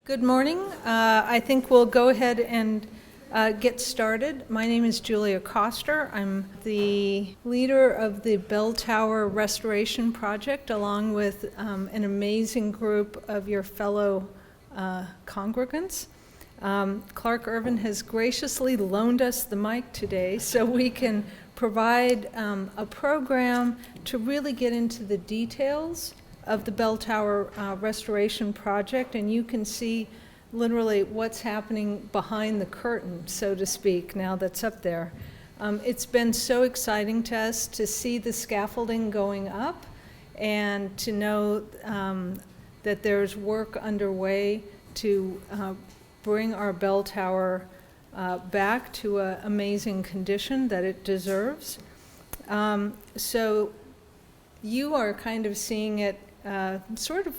Good morning. I think we'll go ahead and get started. My name is Julia Koster. I'm the leader of the Bell Tower Restoration Project, along with an amazing group of your fellow congregants. Clark Irvin has graciously loaned us the mic today so we can provide a program to really get into the details of the Bell Tower Restoration Project, and you can see literally what's happening behind the curtain, so to speak, now that's up there. It's been so exciting to us to see the scaffolding going up and to know that there's work underway to bring our bell tower back to an amazing condition that it deserves. So you are kind of seeing it sort of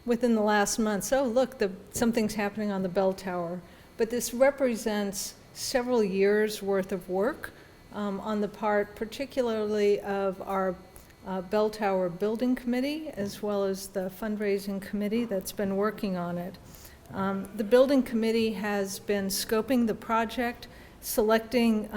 within the last month. So look, something's happening on the bell tower. But this represents several years worth of work on the part particularly of our bell tower building committee, as well as the fundraising committee that's been working on it. The building committee has been scoping the project, selecting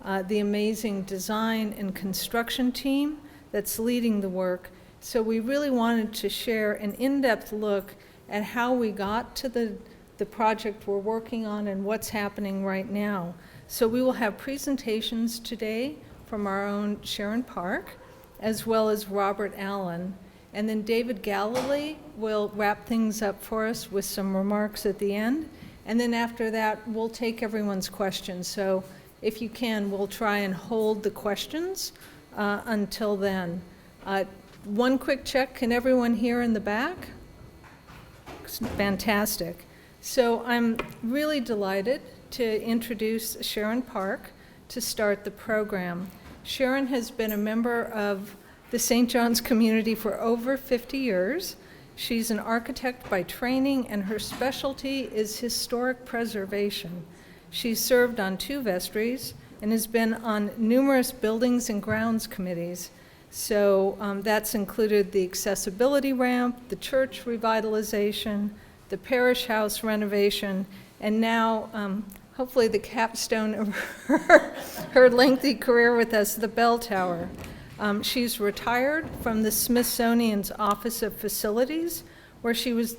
the amazing design and construction team that's leading the work. So we really wanted to share an in-depth look at how we got to the project we're working on and what's happening right now. So we will have presentations today from our own Sharon Park, as well as Robert Allen. And then David Gallalee will wrap things up for us with some remarks at the end. And then after that, we'll take everyone's questions. So if you can, we'll try and hold the questions until then. One quick check, can everyone hear in the back? It's fantastic. So I'm really delighted to introduce Sharon Park to start the program. Sharon has been a member of the St. John's community for over 50 years. She's an architect by training, and her specialty is historic preservation. She's served on 2 vestries and has been on numerous buildings and grounds committees. So that's included the accessibility ramp, the church revitalization, the parish house renovation, and now hopefully the capstone of her lengthy career with us, the bell tower. She's retired from the Smithsonian's Office of Facilities, where she was,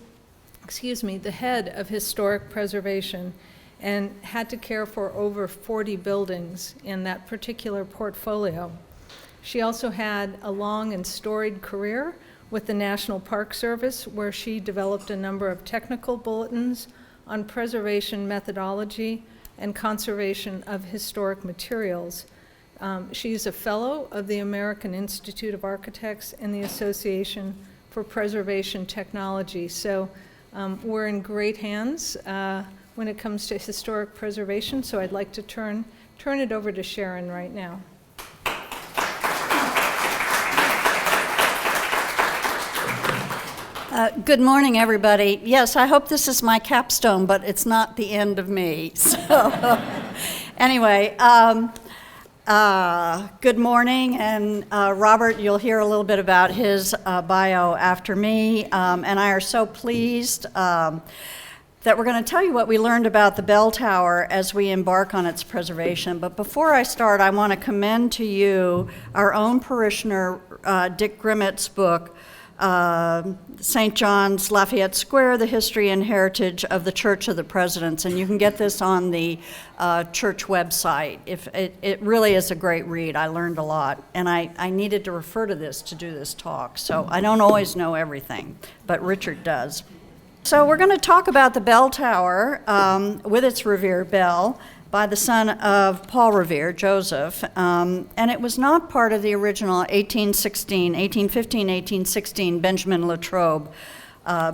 the head of historic preservation and had to care for over 40 buildings in that particular portfolio. She also had a long and storied career with the National Park Service, where she developed a number of technical bulletins on preservation methodology and conservation of historic materials. She's a fellow of the American Institute of Architects and the Association for Preservation Technology. So we're in great hands when it comes to historic preservation. So I'd like to turn it over to Sharon right now. Good morning, everybody. Yes, I hope this is my capstone, but it's not the end of me. So anyway, good morning, and Robert, you'll hear a little bit about his bio after me, and I are so pleased that we're going to tell you what we learned about the bell tower as we embark on its preservation. But before I start, I want to commend to you our own parishioner, Dick Grimmett's book, St. John's, Lafayette Square, The History and Heritage of the Church of the Presidents, and you can get this on the church website. It really is a great read. I learned a lot, and I needed to refer to this to do this talk, so I don't always know everything, but Richard does. So we're going to talk about the bell tower with its Revere bell by the son of Paul Revere, Joseph, and it was not part of the original 1816 Benjamin Latrobe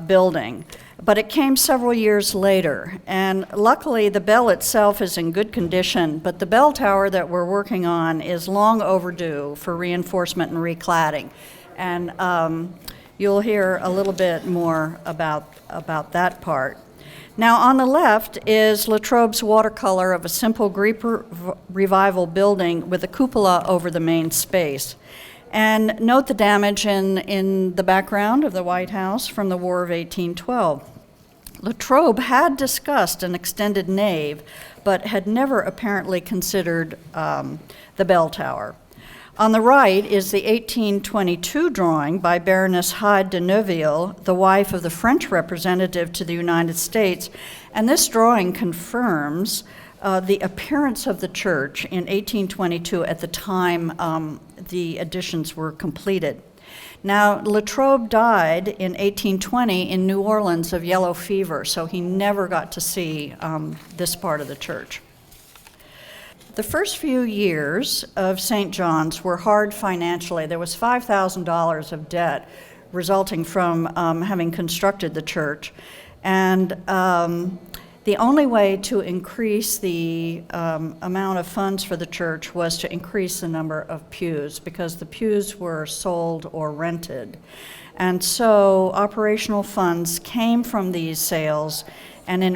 building, but it came several years later, and luckily the bell itself is in good condition, but the bell tower that we're working on is long overdue for reinforcement and recladding, and you'll hear a little bit more about that part. Now, on the left is Latrobe's watercolor of a simple Greek revival building with a cupola over the main space. And note the damage in the background of the White House from the War of 1812. Latrobe had discussed an extended nave, but had never apparently considered the bell tower. On the right is the 1822 drawing by Baroness Hyde de Neuville, the wife of the French representative to the United States, and this drawing confirms the appearance of the church in 1822 at the time the additions were completed. Now, Latrobe died in 1820 in New Orleans of yellow fever, so he never got to see this part of the church. The first few years of St. John's were hard financially. There was $5,000 of debt resulting from having constructed the church. And the only way to increase the amount of funds for the church was to increase the number of pews, because the pews were sold or rented. And so operational funds came from these sales, and in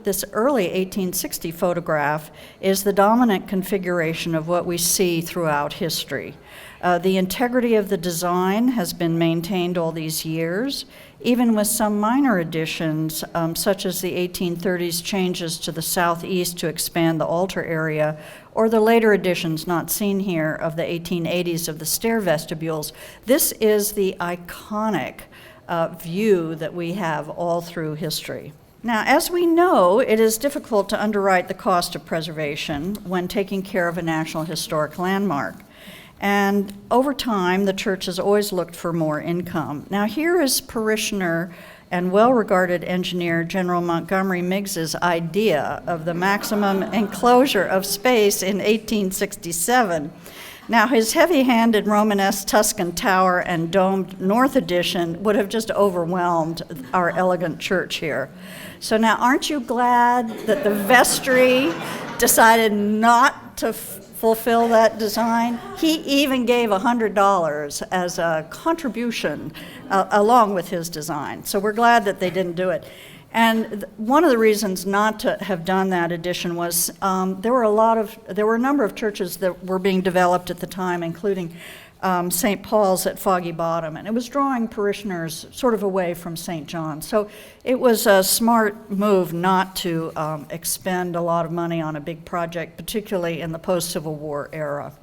this early 1860 photograph is the dominant configuration of what we see throughout history. The integrity of the design has been maintained all these years, even with some minor additions, such as the 1830s changes to the southeast to expand the altar area, or the later additions not seen here of the 1880s of the stair vestibules. This is the iconic view that we have all through history. Now, as we know, it is difficult to underwrite the cost of preservation when taking care of a National Historic Landmark. And over time, the church has always looked for more income. Now, here is parishioner and well-regarded engineer General Montgomery Meigs's idea of the maximum enclosure of space in 1867. Now, his heavy-handed Romanesque Tuscan tower and domed north addition would have just overwhelmed our elegant church here. So now, aren't you glad that the vestry decided not to fulfill that design? He even gave $100 as a contribution along with his design. So we're glad that they didn't do it. And one of the reasons not to have done that addition was there were a number of churches that were being developed at the time, including St. Paul's at Foggy Bottom, and it was drawing parishioners sort of away from St. John's. So it was a smart move not to expend a lot of money on a big project, particularly in the post-Civil War era.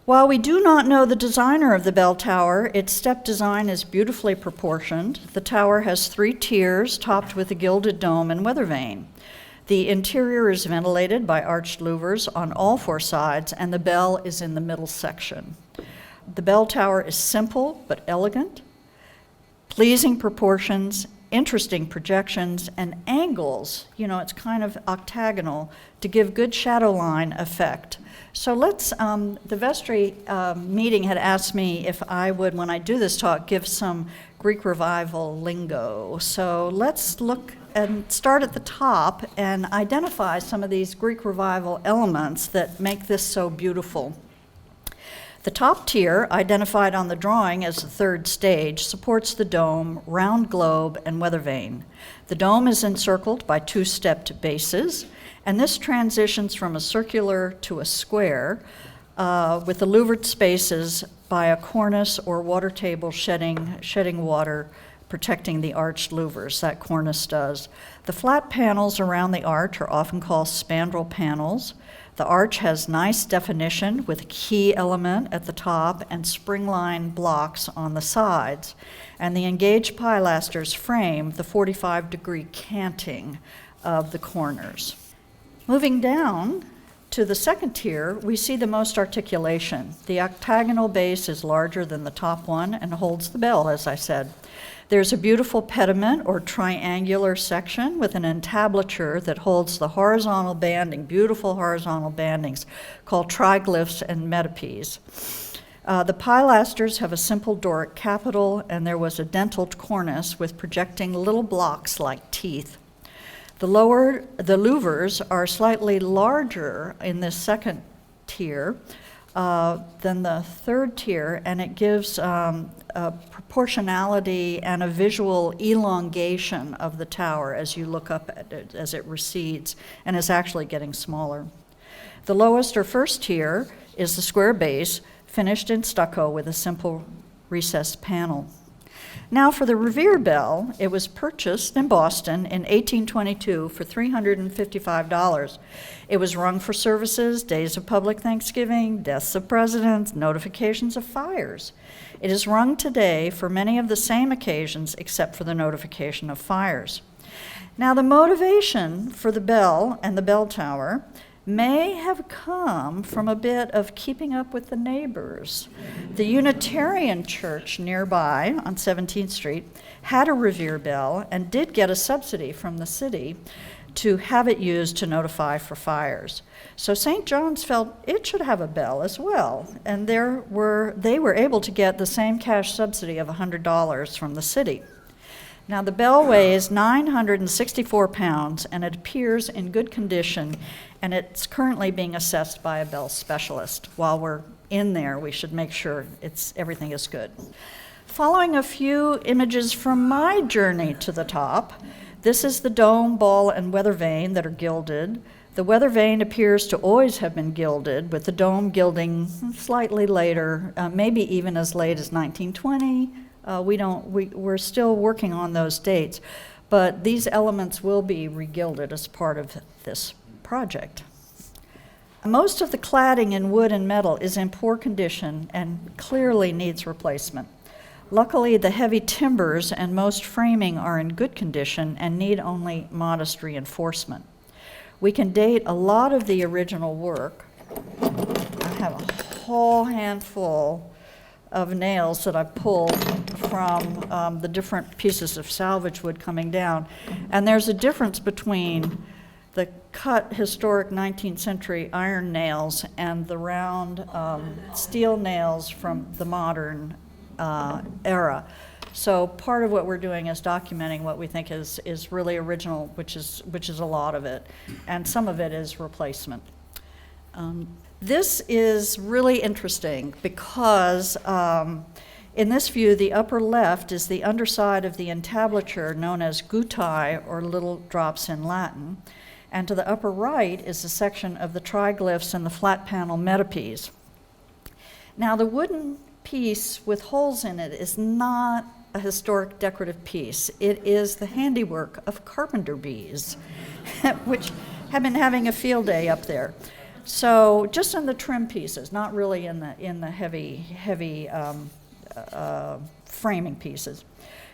While we do not know the designer of the bell tower, its step design is beautifully proportioned. The tower has 3 tiers topped with a gilded dome and weather vane. The interior is ventilated by arched louvers on all 4 sides, and the bell is in the middle section. The bell tower is simple but elegant, pleasing proportions, interesting projections, and angles. You know, it's kind of octagonal to give good shadow line effect. So the vestry meeting had asked me if I would, when I do this talk, give some Greek Revival lingo. So let's look and start at the top and identify some of these Greek Revival elements that make this so beautiful. The top tier, identified on the drawing as the 3rd stage, supports the dome, round globe, and weather vane. The dome is encircled by 2-stepped bases, and this transitions from a circular to a square with the louvered spaces by a cornice or water table shedding water, protecting the arched louvers. That cornice does. The flat panels around the arch are often called spandrel panels. The arch has nice definition with a key element at the top and springline blocks on the sides. And the engaged pilasters frame the 45-degree canting of the corners. Moving down to the 2nd tier, we see the most articulation. The octagonal base is larger than the top one and holds the bell, as I said. There's a beautiful pediment or triangular section with an entablature that holds the horizontal banding, beautiful horizontal bandings called triglyphs and metopes. The pilasters have a simple Doric capital, and there was a dentiled cornice with projecting little blocks like teeth. The louvers are slightly larger in this 2nd tier than the 3rd tier, and it gives a proportionality and a visual elongation of the tower as you look up at it, as it recedes, and is actually getting smaller. The lowest or 1st tier is the square base, finished in stucco with a simple recessed panel. Now for the Revere bell, it was purchased in Boston in 1822 for $355. It was rung for services, days of public thanksgiving, deaths of presidents, notifications of fires. It is rung today for many of the same occasions except for the notification of fires. Now the motivation for the bell and the bell tower may have come from a bit of keeping up with the neighbors. The Unitarian church nearby on 17th Street had a Revere bell and did get a subsidy from the city to have it used to notify for fires. So St. John's felt it should have a bell as well, and they were able to get the same cash subsidy of $100 from the city. Now the bell weighs 964 pounds and it appears in good condition, and it's currently being assessed by a bell specialist. While we're in there, we should make sure everything is good. Following a few images from my journey to the top, this is the dome, ball, and weather vane that are gilded. The weather vane appears to always have been gilded, with the dome gilding slightly later, maybe even as late as 1920. We're still working on those dates, but these elements will be regilded as part of this project. Most of the cladding in wood and metal is in poor condition and clearly needs replacement. Luckily, the heavy timbers and most framing are in good condition and need only modest reinforcement. We can date a lot of the original work. I have a whole handful of nails that I pulled from the different pieces of salvage wood coming down. And there's a difference between the cut historic 19th century iron nails and the round steel nails from the modern era. So part of what we're doing is documenting what we think is really original, which is a lot of it, and some of it is replacement. This is really interesting because in this view, the upper left is the underside of the entablature known as guttae, or little drops in Latin, and to the upper right is a section of the triglyphs and the flat panel metapiece. Now the wooden piece with holes in it is not a historic decorative piece. It is the handiwork of carpenter bees, which have been having a field day up there. So just in the trim pieces, not really in the heavy framing pieces.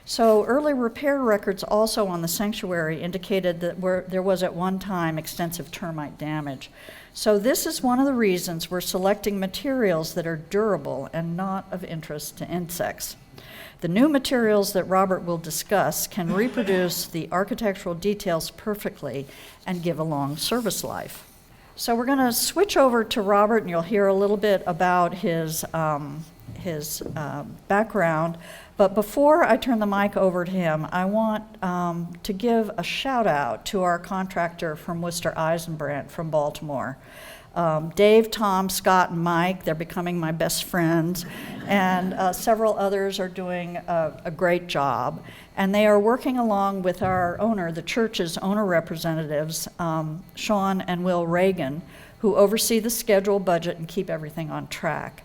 So early repair records also on the sanctuary indicated that there was at one time extensive termite damage. So this is one of the reasons we're selecting materials that are durable and not of interest to insects. The new materials that Robert will discuss can reproduce the architectural details perfectly and give a long service life. So we're going to switch over to Robert, and you'll hear a little bit about his background. But before I turn the mic over to him, I want to give a shout out to our contractor from Worcester, Eisenbrandt from Baltimore. Dave, Tom, Scott, and Mike, they're becoming my best friends, and several others are doing a great job. And they are working along with our owner, the church's owner representatives, Sean and Will Reagan, who oversee the schedule, budget, and keep everything on track.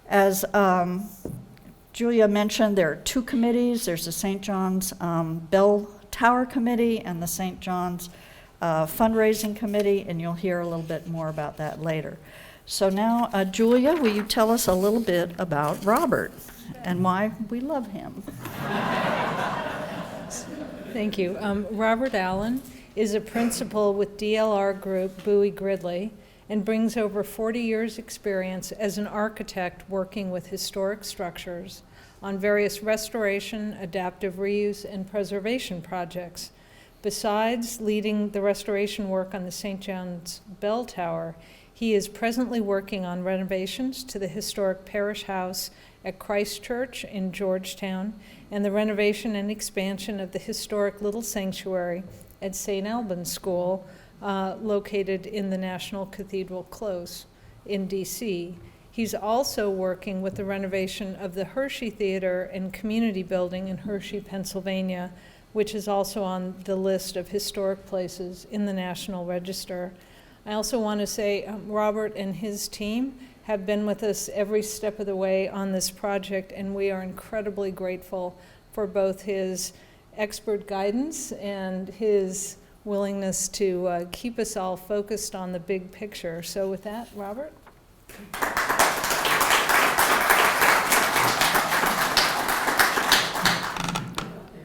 As Julia mentioned, there are two committees. There's the St. John's Bell Tower Committee and the St. John's Fundraising Committee, and you'll hear a little bit more about that later. So now, Julia, will you tell us a little bit about Robert and why we love him? Thank you. Robert Allen is a principal with DLR Group, Bowie Gridley, and brings over 40 years' experience as an architect working with historic structures on various restoration, adaptive reuse, and preservation projects. Besides leading the restoration work on the St. John's Bell Tower, he is presently working on renovations to the historic parish house at Christ Church in Georgetown and the renovation and expansion of the historic Little Sanctuary at St. Albans School, located in the National Cathedral Close in D.C. He's also working with the renovation of the Hershey Theater and Community Building in Hershey, Pennsylvania, which is also on the list of historic places in the National Register. I also want to say Robert and his team have been with us every step of the way on this project, and we are incredibly grateful for both his expert guidance and his willingness to keep us all focused on the big picture. So with that, Robert?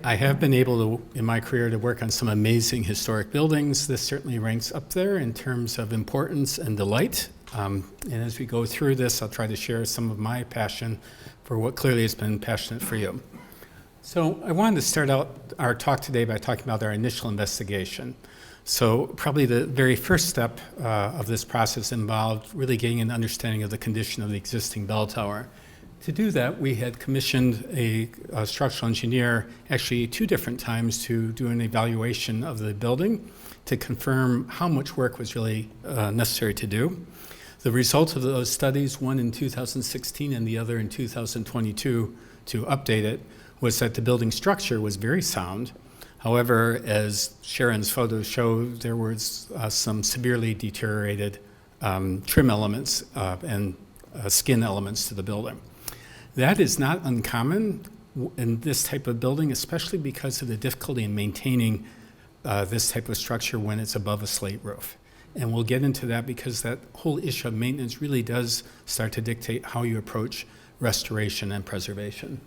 I have been able to, in my career, to work on some amazing historic buildings. This certainly ranks up there in terms of importance and delight. And as we go through this, I'll try to share some of my passion for what clearly has been passionate for you. So I wanted to start out our talk today by talking about our initial investigation. So probably the very first step of this process involved really getting an understanding of the condition of the existing bell tower. To do that, we had commissioned a structural engineer actually 2 different times to do an evaluation of the building to confirm how much work was really necessary to do. The result of those studies, one in 2016 and the other in 2022 to update it, was that the building structure was very sound. However, as Sharon's photos show, there was some severely deteriorated trim elements and skin elements to the building. That is not uncommon in this type of building, especially because of the difficulty in maintaining this type of structure when it's above a slate roof. And we'll get into that because that whole issue of maintenance really does start to dictate how you approach restoration and preservation.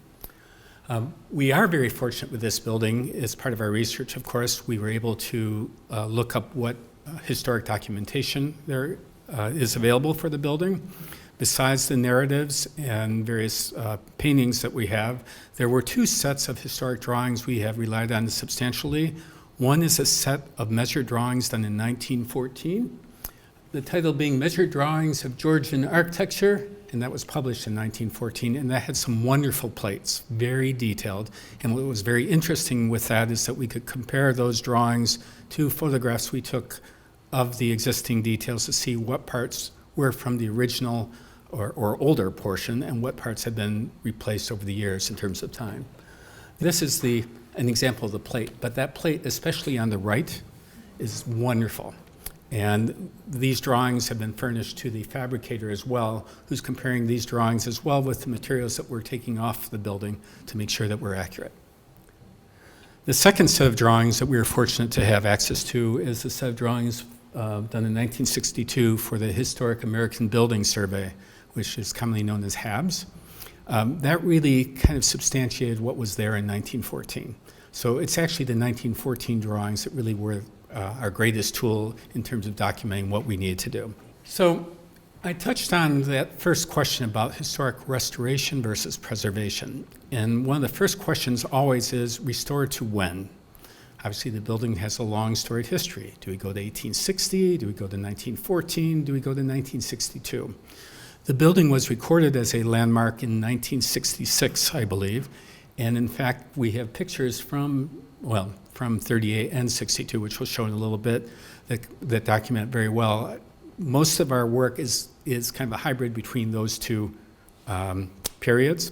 We are very fortunate with this building. As part of our research, of course, we were able to look up what historic documentation there is available for the building. Besides the narratives and various paintings that we have, there were 2 sets of historic drawings we have relied on substantially. One is a set of measured drawings done in 1914, the title being Measured Drawings of Georgian Architecture, and that was published in 1914, and that had some wonderful plates, very detailed. And what was very interesting with that is that we could compare those drawings to photographs we took of the existing details to see what parts were from the original or older portion and what parts had been replaced over the years in terms of time. This is an example of the plate, but that plate, especially on the right, is wonderful. And these drawings have been furnished to the fabricator as well, who's comparing these drawings as well with the materials that we're taking off the building to make sure that we're accurate. The second set of drawings that we were fortunate to have access to is a set of drawings done in 1962 for the Historic American Building Survey, which is commonly known as HABS. That really kind of substantiated what was there in 1914. So it's actually the 1914 drawings that really were our greatest tool in terms of documenting what we needed to do. So I touched on that first question about historic restoration versus preservation. And one of the first questions always is, restore to when? Obviously, the building has a long storied history. Do we go to 1860? Do we go to 1914? Do we go to 1962? The building was recorded as a landmark in 1966, I believe. And in fact, we have pictures from 38 and 62, which we'll show in a little bit, that document very well. Most of our work is kind of a hybrid between those 2 periods.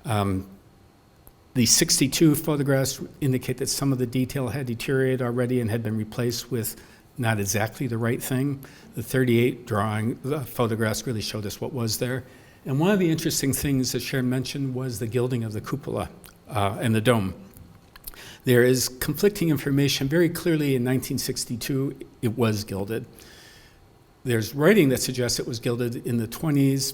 The 62 photographs indicate that some of the detail had deteriorated already and had been replaced with not exactly the right thing. The 38 photographs really showed us what was there. And one of the interesting things that Sharon mentioned was the gilding of the cupola and the dome. There is conflicting information. Very clearly in 1962, it was gilded. There's writing that suggests it was gilded in the 20s.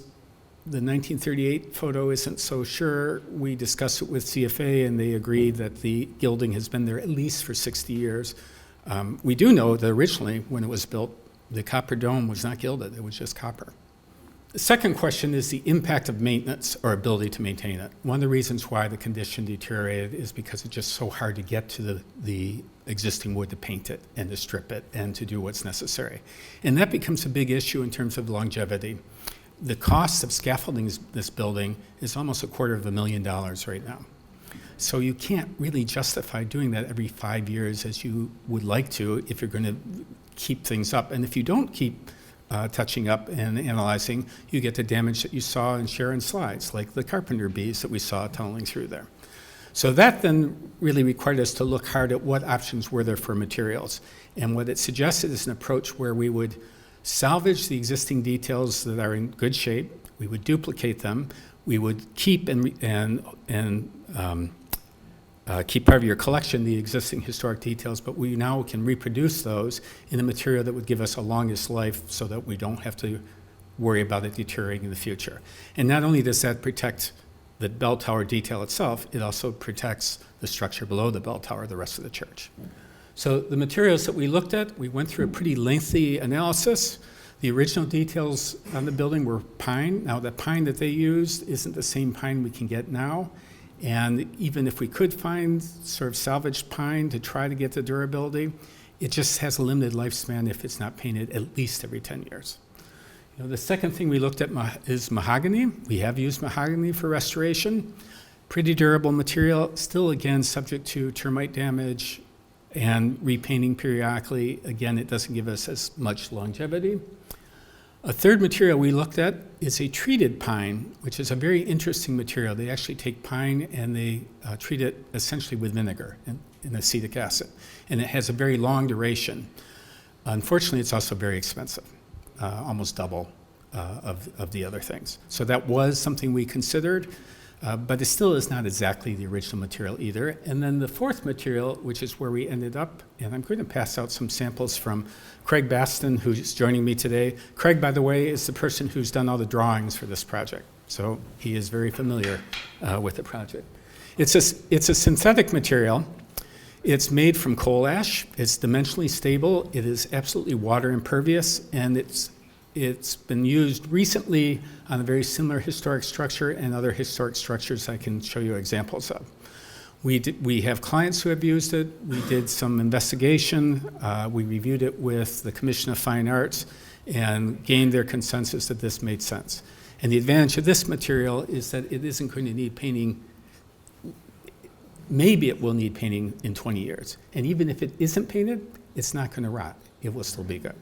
The 1938 photo isn't so sure. We discussed it with CFA, and they agreed that the gilding has been there at least for 60 years. We do know that originally, when it was built, the copper dome was not gilded. It was just copper. The second question is the impact of maintenance or ability to maintain it. One of the reasons why the condition deteriorated is because it's just so hard to get to the existing wood to paint it and to strip it and to do what's necessary. And that becomes a big issue in terms of longevity. The cost of scaffolding this building is almost $250,000 right now. So you can't really justify doing that every 5 years as you would like to if you're going to keep things up. And if you don't keep touching up and analyzing, you get the damage that you saw in Sharon's slides, like the carpenter bees that we saw tunneling through there. So that then really required us to look hard at what options were there for materials. And what it suggested is an approach where we would salvage the existing details that are in good shape, we would duplicate them, we would keep and keep part of your collection, the existing historic details, but we now can reproduce those in a material that would give us a longest life so that we don't have to worry about it deteriorating in the future. And not only does that protect the bell tower detail itself, it also protects the structure below the bell tower, the rest of the church. So the materials that we looked at, we went through a pretty lengthy analysis. The original details on the building were pine. Now, the pine that they used isn't the same pine we can get now. And even if we could find sort of salvaged pine to try to get the durability, it just has a limited lifespan if it's not painted at least every 10 years. The second thing we looked at is mahogany. We have used mahogany for restoration. Pretty durable material, still again subject to termite damage and repainting periodically. Again, it doesn't give us as much longevity. A third material we looked at is a treated pine, which is a very interesting material. They actually take pine and they treat it essentially with vinegar and acetic acid. And it has a very long duration. Unfortunately, it's also very expensive, almost double of the other things. So that was something we considered, but it still is not exactly the original material either. And then the fourth material, which is where we ended up, and I'm going to pass out some samples from Craig Baston, who's joining me today. Craig, by the way, is the person who's done all the drawings for this project. So he is very familiar with the project. It's a synthetic material. It's made from coal ash. It's dimensionally stable. It is absolutely water impervious, and it's been used recently on a very similar historic structure and other historic structures I can show you examples of. We have clients who have used it. We did some investigation. We reviewed it with the Commission of Fine Arts and gained their consensus that this made sense. And the advantage of this material is that it isn't going to need painting. Maybe it will need painting in 20 years. And even if it isn't painted, it's not going to rot. It will still be good.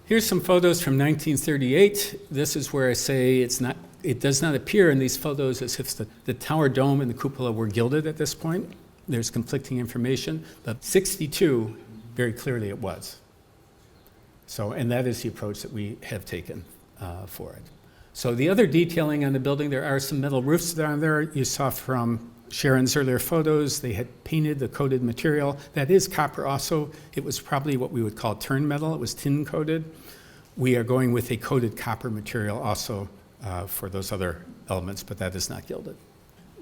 Here's some photos from 1938. This is where I say it does not appear in these photos as if the tower dome and the cupola were gilded at this point. There's conflicting information, but 62, very clearly it was. So, and that is the approach that we have taken for it. So the other detailing on the building, there are some metal roofs down there. You saw from Sharon's earlier photos, they had painted the coated material. That is copper also. It was probably what we would call turn metal. It was tin coated. We are going with a coated copper material also for those other elements, but that is not gilded.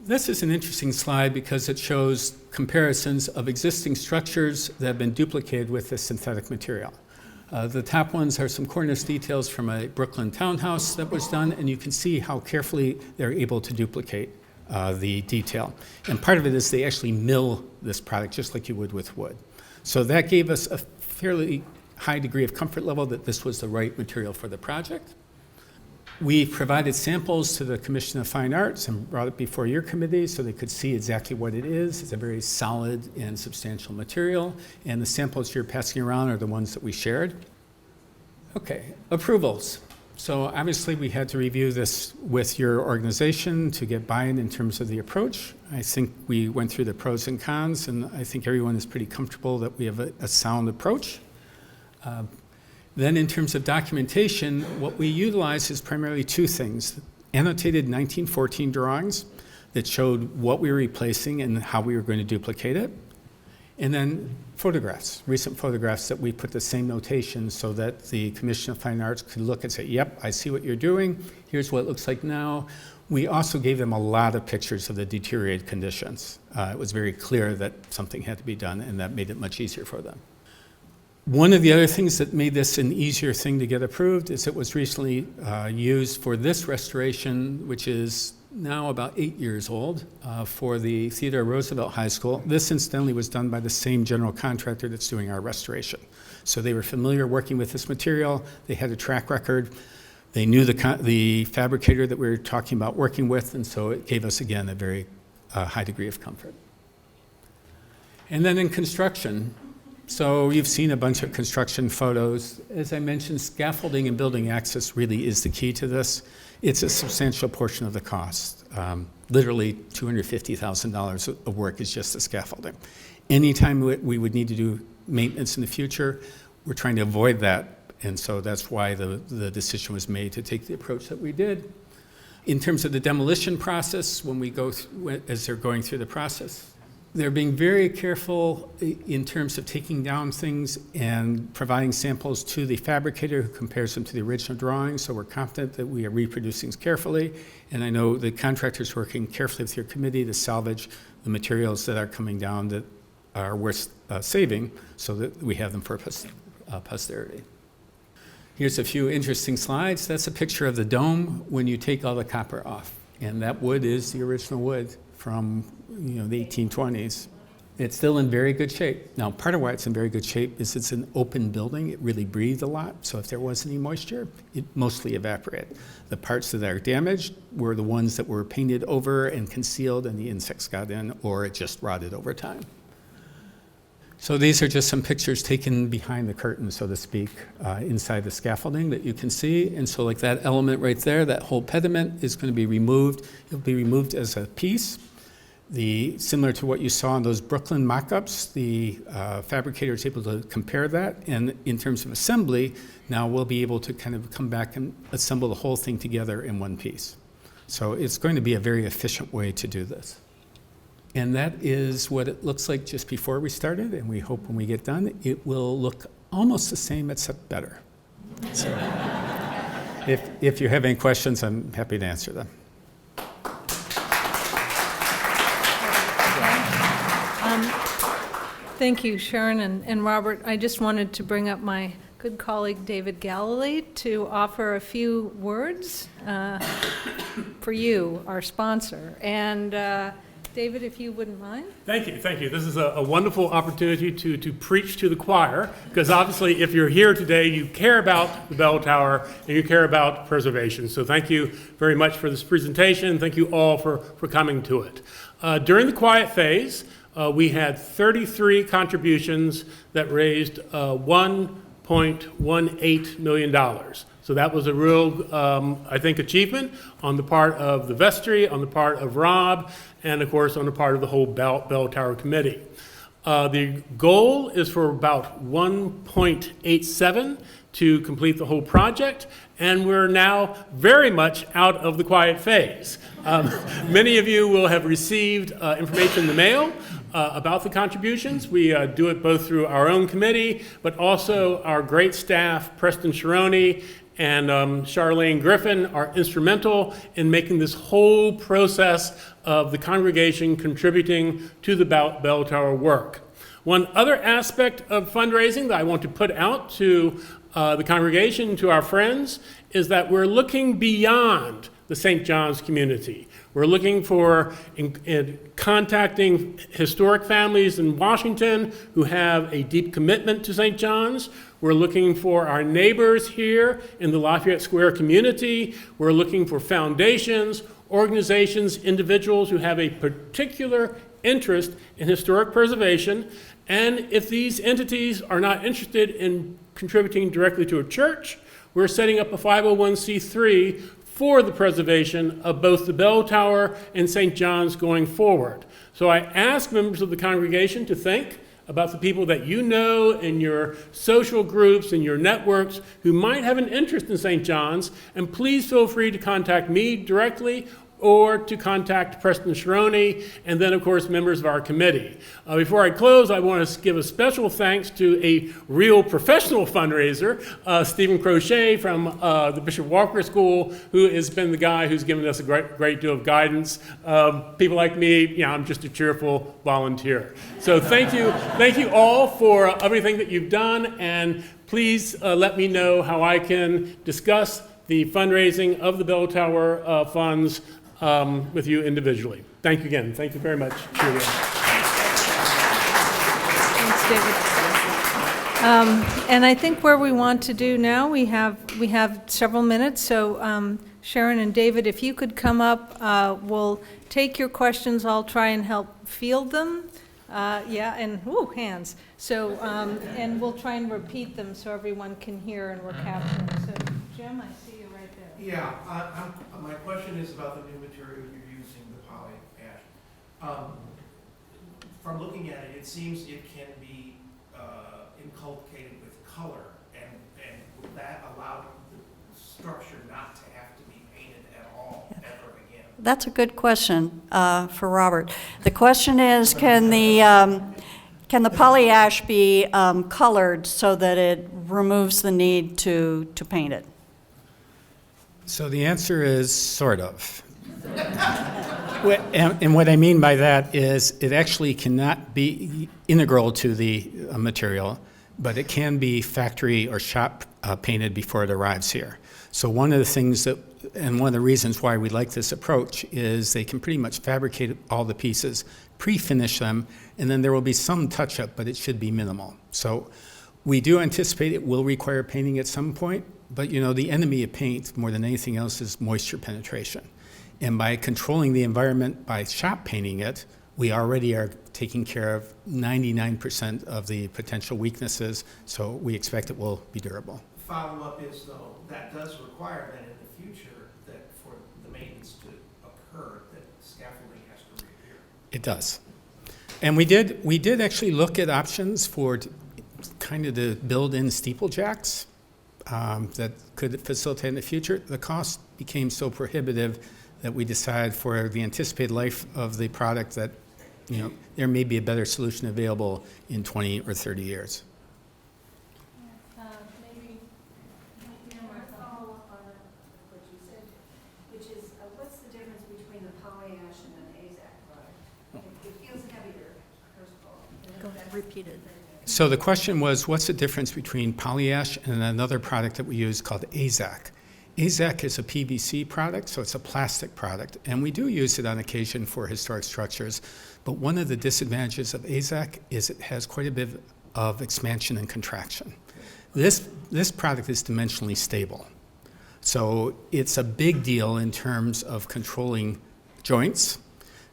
This is an interesting slide because it shows comparisons of existing structures that have been duplicated with this synthetic material. The top ones are some cornice details from a Brooklyn townhouse that was done, and you can see how carefully they're able to duplicate the detail. And part of it is they actually mill this product just like you would with wood. So that gave us a fairly high degree of comfort level that this was the right material for the project. We provided samples to the Commission of Fine Arts and brought it before your committee so they could see exactly what it is. It's a very solid and substantial material, and the samples you're passing around are the ones that we shared. Okay, approvals. So obviously we had to review this with your organization to get buy-in in terms of the approach. I think we went through the pros and cons, and I think everyone is pretty comfortable that we have a sound approach. Then in terms of documentation, what we utilize is primarily two things. Annotated 1914 drawings that showed what we were replacing and how we were going to duplicate it. And then photographs, recent photographs that we put the same notation so that the Commission of Fine Arts could look and say, yep, I see what you're doing. Here's what it looks like now. We also gave them a lot of pictures of the deteriorated conditions. It was very clear that something had to be done, and that made it much easier for them. One of the other things that made this an easier thing to get approved is it was recently used for this restoration, which is now about 8 years old, for the Theodore Roosevelt High School. This, incidentally, was done by the same general contractor that's doing our restoration. So they were familiar working with this material. They had a track record. They knew the fabricator that we were talking about working with, and so it gave us, again, a very high degree of comfort. And then in construction, so you've seen a bunch of construction photos. As I mentioned, scaffolding and building access really is the key to this. It's a substantial portion of the cost. Literally $250,000 of work is just the scaffolding. Anytime we would need to do maintenance in the future, we're trying to avoid that. And so that's why the decision was made to take the approach that we did. In terms of the demolition process, when we go as they're going through the process, they're being very careful in terms of taking down things and providing samples to the fabricator who compares them to the original drawing. So we're confident that we are reproducing carefully. And I know the contractor's working carefully with your committee to salvage the materials that are coming down that are worth saving so that we have them for posterity. Here's a few interesting slides. That's a picture of the dome when you take all the copper off. And that wood is the original wood from the 1820s. It's still in very good shape. Now, part of why it's in very good shape is it's an open building. It really breathed a lot, so if there was any moisture, it mostly evaporated. The parts that are damaged were the ones that were painted over and concealed and the insects got in, or it just rotted over time. So these are just some pictures taken behind the curtain, so to speak, inside the scaffolding that you can see. And so like that element right there, that whole pediment is going to be removed. It'll be removed as a piece. Similar to what you saw in those Brooklyn mock-ups, the fabricator is able to compare that. And in terms of assembly, now we'll be able to kind of come back and assemble the whole thing together in one piece. So it's going to be a very efficient way to do this. And that is what it looks like just before we started, and we hope when we get done, it will look almost the same, except better. So, if you have any questions, I'm happy to answer them. Thank you, Sharon and Robert. I just wanted to bring up my good colleague, David Gallalee, to offer a few words for you, our sponsor. And David, if you wouldn't mind. Thank you, thank you. This is a wonderful opportunity to preach to the choir, because obviously if you're here today, you care about the bell tower and you care about preservation. So thank you very much for this presentation. Thank you all for coming to it. During the quiet phase, we had 33 contributions that raised $1.18 million. So that was a real, I think, achievement on the part of the vestry, on the part of Rob, and of course on the part of the whole Bell Tower Committee. The goal is for about 1.87 to complete the whole project, and we're now very much out of the quiet phase. Many of you will have received information in the mail about the contributions. We do it both through our own committee, but also our great staff, Preston Sharoni and Charlene Griffin, are instrumental in making this whole process of the congregation contributing to the bell tower work. One other aspect of fundraising that I want to put out to the congregation, to our friends, is that we're looking beyond the St. John's community. We're looking for contacting historic families in Washington who have a deep commitment to St. John's. We're looking for our neighbors here in the Lafayette Square community. We're looking for foundations, organizations, individuals who have a particular interest in historic preservation. And if these entities are not interested in contributing directly to a church, we're setting up a 501c3 for the preservation of both the bell tower and St. John's going forward. So I ask members of the congregation to think about the people that you know in your social groups and your networks who might have an interest in St. John's, and please feel free to contact me directly or to contact Preston Sharoni, and then, of course, members of our committee. Before I close, I want to give a special thanks to a real professional fundraiser, Stephen Crochet from the Bishop Walker School, who has been the guy who's given us a great deal of guidance. People like me, I'm just a cheerful volunteer. So thank you all for everything that you've done, and please let me know how I can discuss the fundraising of the bell tower funds with you individually. Thank you again. Thank you very much, Julia. Thanks, David. And I think where we want to do now, we have several minutes. So Sharon and David, if you could come up, we'll take your questions. I'll try and help field them. Hands. So, and we'll try and repeat them so everyone can hear and we're capturing. So, Jim, I see you right there. Yeah, my question is about the new material you're using, the poly ash. From looking at it, it seems it can be inculcated with color, and will that allow the structure not to have to be painted at all, ever again? That's a good question for Robert. The question is, can the polyash be colored so that it removes the need to paint it? So the answer is sort of. And what I mean by that is it actually cannot be integral to the material, but it can be factory or shop painted before it arrives here. So one of the things that, and one of the reasons why we like this approach is they can pretty much fabricate all the pieces, pre-finish them, and then there will be some touch-up, but it should be minimal. So we do anticipate it will require painting at some point, but you know, the enemy of paint more than anything else is moisture penetration. And by controlling the environment by shop painting it, we already are taking care of 99% of the potential weaknesses, so we expect it will be durable. Follow-up is, though, that does require that in the future, that for the maintenance to occur, that scaffolding has to reappear. It does. And we did actually look at options for kind of the build-in steeple jacks that could facilitate in the future. The cost became so prohibitive that we decided for the anticipated life of the product that, you know, there may be a better solution available in 20 or 30 years. Maybe follow up on what you said, which is, what's the difference between the polyash and an AZAC product? It feels heavier, first of all. Go ahead, repeat it. So the question was, what's the difference between polyash and another product that we use called AZAC? AZAC is a PVC product, so it's a plastic product, and we do use it on occasion for historic structures, but one of the disadvantages of AZAC is it has quite a bit of expansion and contraction. This product is dimensionally stable, so it's a big deal in terms of controlling joints,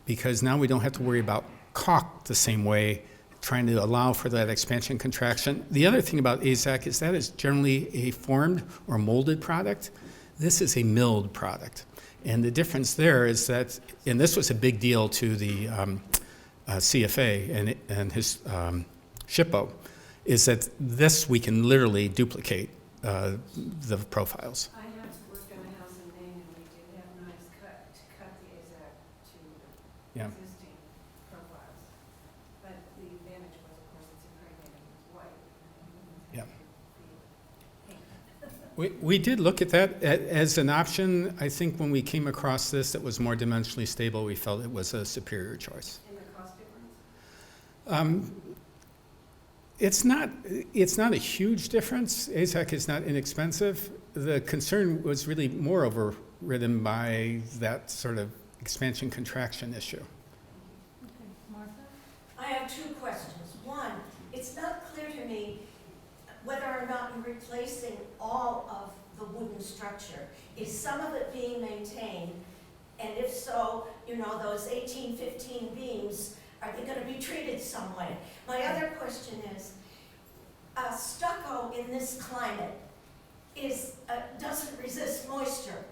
because now we don't have to worry about caulk the same way, trying to allow for that expansion contraction. The other thing about AZAC is that is generally a formed or molded product. This is a milled product. And the difference there is that, and this was a big deal to the CFA and his SHPO, is that this we can literally duplicate the profiles. I have worked on a house in Maine, and we did have knives cut the AZAC to Yeah. existing profiles. But the advantage was, of course, it's impregnated with white. Yeah. We did look at that as an option. I think when we came across this that was more dimensionally stable, we felt it was a superior choice. And the cost difference? It's not a huge difference. AZAC is not inexpensive. The concern was really more overridden by that sort of expansion contraction issue. Martha? I have two questions. One, it's not clear to me whether or not you're replacing all of the wooden structure. Is some of it being maintained? And if so, you know, those 1815 beams, are they going to be treated some way? My other question is, stucco in this climate doesn't resist moisture.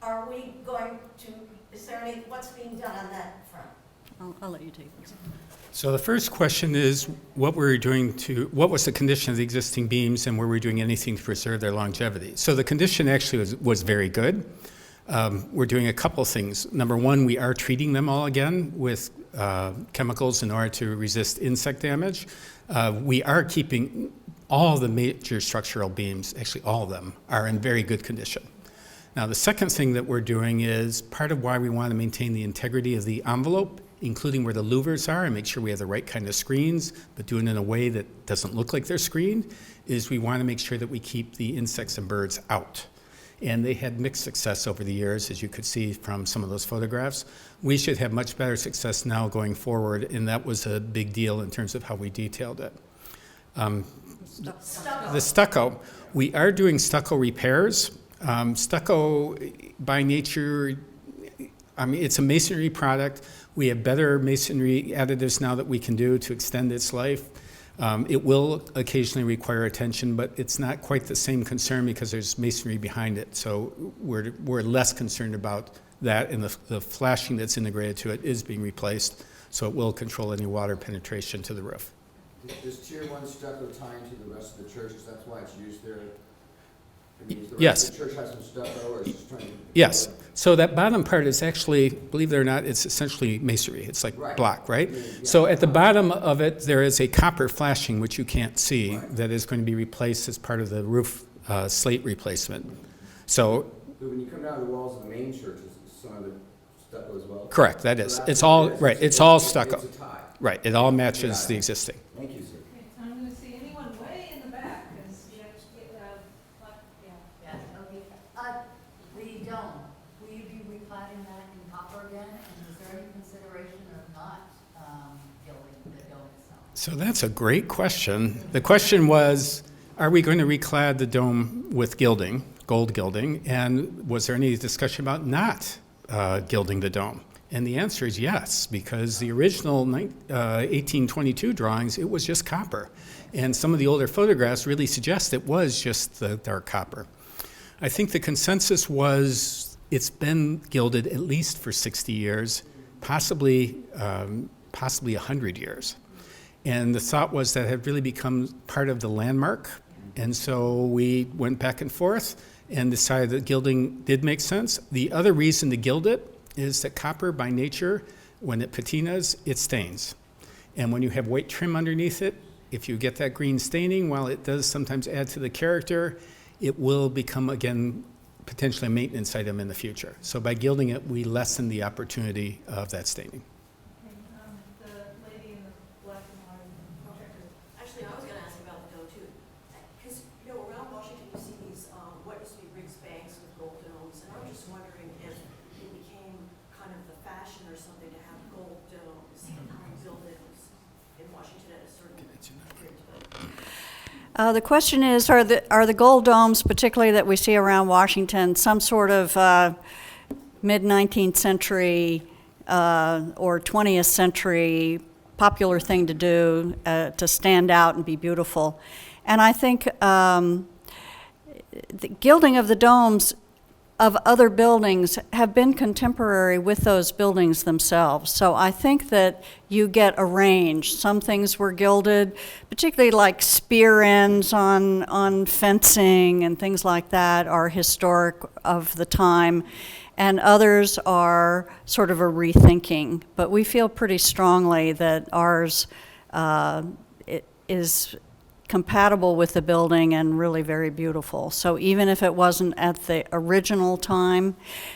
Are we going to, is there any, what's being done on that front? I'll let you take this. So the first question is what was the condition of the existing beams, and were we doing anything to preserve their longevity? So the condition actually was very good. We're doing a couple things. Number one, we are treating them all again with chemicals in order to resist insect damage. We are keeping all the major structural beams, actually all of them, are in very good condition. Now the second thing that we're doing is part of why we want to maintain the integrity of the envelope, including where the louvers are, and make sure we have the right kind of screens, but do it in a way that doesn't look like they're screened, is we want to make sure that we keep the insects and birds out. And they had mixed success over the years, as you could see from some of those photographs. We should have much better success now going forward, and that was a big deal in terms of how we detailed it. The stucco, we are doing stucco repairs. Stucco, by nature, I mean, it's a masonry product. We have better masonry additives now that we can do to extend its life. It will occasionally require attention, but it's not quite the same concern because there's masonry behind it. So we're less concerned about that, and the flashing that's integrated to it is being replaced, so it will control any water penetration to the roof. Does Tier 1 stucco tie into the rest of the churches? That's why it's used there I mean, is the Yes. rest of the church has some stucco, or is it just trying to? Yes. So that bottom part is actually, believe it or not, it's essentially masonry. It's like Right. block, right? Yeah. So at the bottom of it, there is a copper flashing, which you can't see, that is going to be replaced as part of the roof slate replacement. So, But when you come down the walls of the main church, is some of the stucco as well? correct, that So is. that's It's what all, it is. right, it's all It's stucco. a tie. Right, it all matches the existing. Thank you, sir. Okay, so I'm gonna see anyone way in the back, because you have to get, yeah. Yes, okay. The dome, will you be recladding that in copper again? And is there any consideration of not gilding the dome itself? So that's a great question. The question was, are we going to reclad the dome with gilding, gold gilding? And was there any discussion about not gilding the dome? And the answer is yes, because the original 1822 drawings, it was just copper. And some of the older photographs really suggest it was just the dark copper. I think the consensus was it's been gilded at least for 60 years, possibly 100 years. And the thought was that it had really become part of the landmark. And so we went back and forth and decided that gilding did make sense. The other reason to gild it is that copper by nature, when it patinas, it stains. And when you have white trim underneath it, if you get that green staining, while it does sometimes add to the character, it will become, again, potentially a maintenance item in the future. So by gilding it, we lessen the opportunity of that staining. Okay, the lady in the black and white checker. Actually, I was gonna ask about the dome too, because, you know, around Washington, you see these, what used to be Riggs banks with gold domes, and I was just wondering if it became kind of the fashion or something to have gold domes and buildings in Washington at a certain period of time. The question is, are the gold domes, particularly that we see around Washington, some sort of mid-19th century or 20th century popular thing to do to stand out and be beautiful? And I think the gilding of the domes of other buildings have been contemporary with those buildings themselves. So I think that you get a range. Some things were gilded, particularly like spear ends on fencing and things like that are historic of the time, and others are sort of a rethinking. But we feel pretty strongly that ours is compatible with the building and really very beautiful. So even if it wasn't at the original time,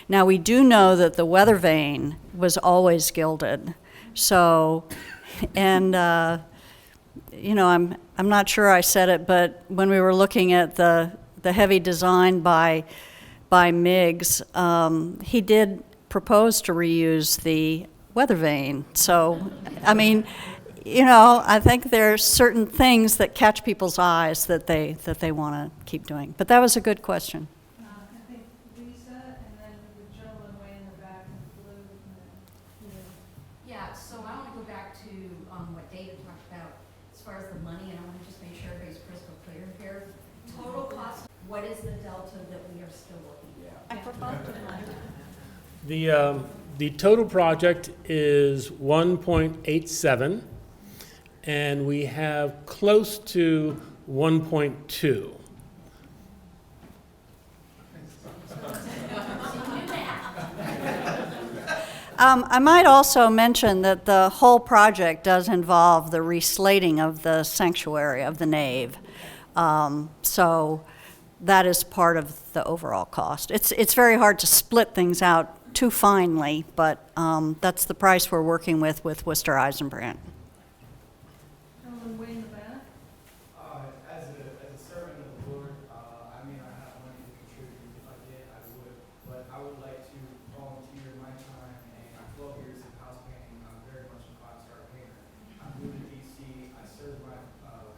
now we do know that the weather vane was always gilded. So, and you know, I'm not sure I said it, but when we were looking at the heavy design by Miggs, he did propose to reuse the weather vane. So, I mean, you know, I think there's certain things that catch people's eyes that they want to keep doing. But that was a good question. I think Lisa, and then the gentleman way in the back in blue. And then, Yeah, so I want to go back to what David talked about as far as the money, and I want to just make sure everybody's crystal clear here. Total cost, what is the delta that we are still looking at? The total project is 1.87, and we have close to 1.2. I might also mention that the whole project does involve the reslating of the sanctuary, of the nave. So that is part of the overall cost. It's very hard to split things out too finely, but that's the price we're working with Worcester Eisenbrandt. gentleman way in the back. As a servant of the Lord, I may not have money to contribute. If I did, I would. But I would like to volunteer my time and 12 years of house painting. I'm very much a five-star painter. I moved to D.C. I served my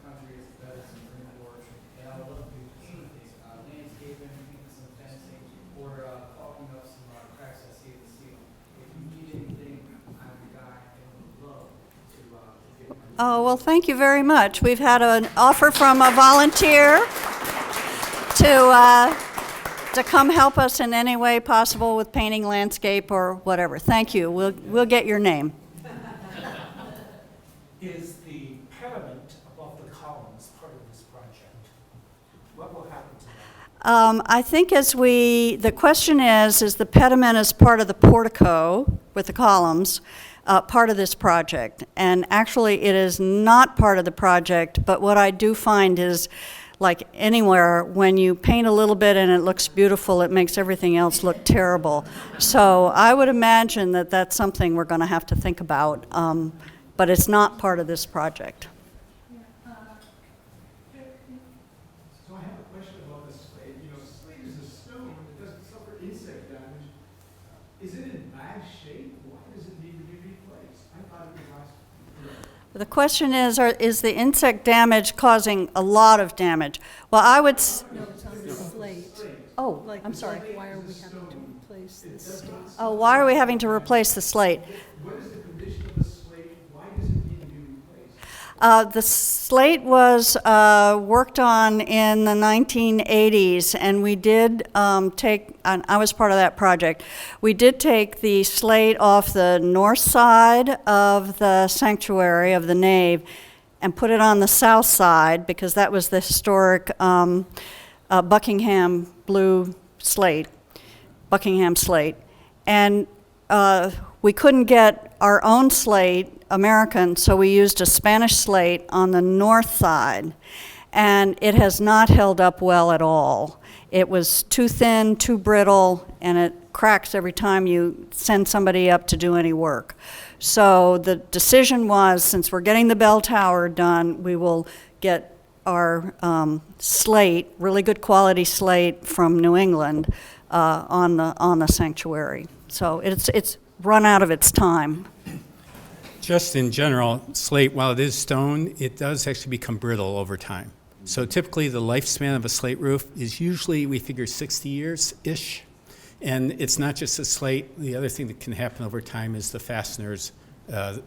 country as a veteran in the Marine Corps, and I would love to do anything, landscaping, some fencing, or caulking up some cracks I see in the ceiling. If you need anything, I'm the guy, and I would love to get my. Oh, well, thank you very much. We've had an offer from a volunteer to come help us in any way possible with painting landscape or whatever. Thank you. We'll get your name. Is the pediment above the columns part of this project? What will happen to that? I think the question is the pediment as part of the portico with the columns, part of this project? And actually, it is not part of the project, but what I do find is, like anywhere, when you paint a little bit and it looks beautiful, it makes everything else look terrible. So I would imagine that that's something we're going to have to think about, but it's not part of this project. So I have a question about the slate. You know, slate is a stone that doesn't suffer insect damage. Is it in bad shape? Why does it need to be replaced? I thought it was last. The question is the insect damage causing a lot of damage? Well, I would. No, it's on the slate. Oh, Like, I'm sorry. like, why are we having to replace the slate? Oh, why are we having to replace the slate? What is the condition of the slate? Why does it need to be replaced? The slate was worked on in the 1980s, and we did and I was part of that project. We did take the slate off the north side of the sanctuary, of the nave, and put it on the south side because that was the historic Buckingham blue slate, Buckingham slate. And we couldn't get our own slate, American, so we used a Spanish slate on the north side, and it has not held up well at all. It was too thin, too brittle, and it cracks every time you send somebody up to do any work. So the decision was, since we're getting the bell tower done, we will get our slate, really good quality slate from New England, on the sanctuary. So it's run out of its time. Just in general, slate, while it is stone, it does actually become brittle over time. So typically the lifespan of a slate roof is usually, we figure, 60 years-ish. And it's not just the slate. The other thing that can happen over time is the fasteners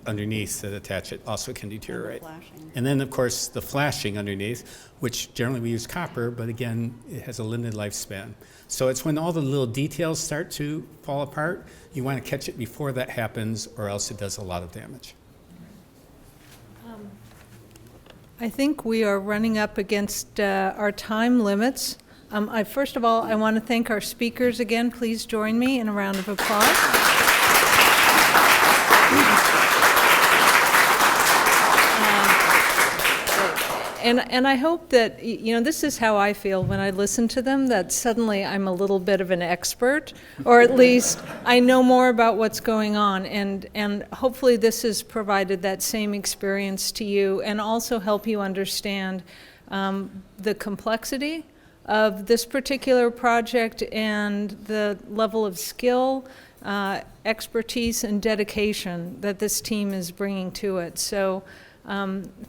underneath that attach it also can deteriorate. And then, of course, the flashing underneath, which generally we use copper, but again, it has a limited lifespan. So it's when all the little details start to fall apart, you want to catch it before that happens, or else it does a lot of damage. I think we are running up against our time limits. First of all, I want to thank our speakers again. Please join me in a round of applause. And I hope that, this is how I feel when I listen to them, that suddenly I'm a little bit of an expert, or at least I know more about what's going on. And hopefully this has provided that same experience to you and also help you understand the complexity of this particular project and the level of skill, expertise, and dedication that this team is bringing to it. So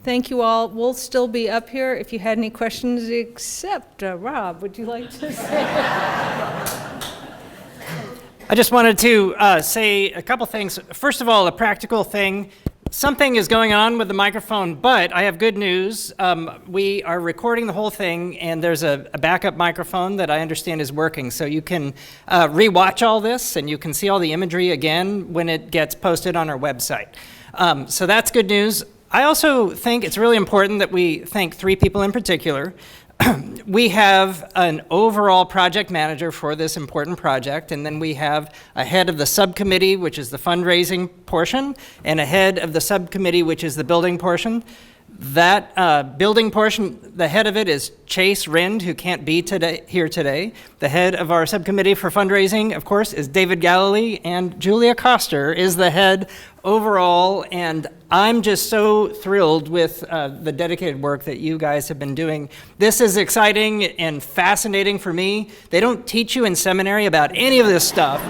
thank you all. We'll still be up here if you had any questions, except Rob, would you like to say? I just wanted to say a couple things. First of all, a practical thing. Something is going on with the microphone, but I have good news. We are recording the whole thing, and there's a backup microphone that I understand is working. So you can re-watch all this, and you can see all the imagery again when it gets posted on our website. So that's good news. I also think it's really important that we thank three people in particular. We have an overall project manager for this important project, and then we have a head of the subcommittee, which is the fundraising portion, and a head of the subcommittee, which is the building portion. That building portion, the head of it is Chase Rind, who can't be here today. The head of our subcommittee for fundraising, of course, is David Gallalee, and Julia Coster is the head overall, and I'm just so thrilled with the dedicated work that you guys have been doing. This is exciting and fascinating for me. They don't teach you in seminary about any of this stuff.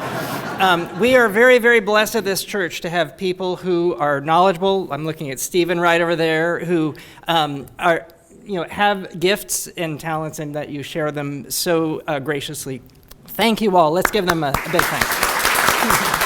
We are very, very blessed at this church to have people who are knowledgeable. I'm looking at Stephen right over there, who have gifts and talents, and that you share them so graciously. Thank you all. Let's give them a big thanks.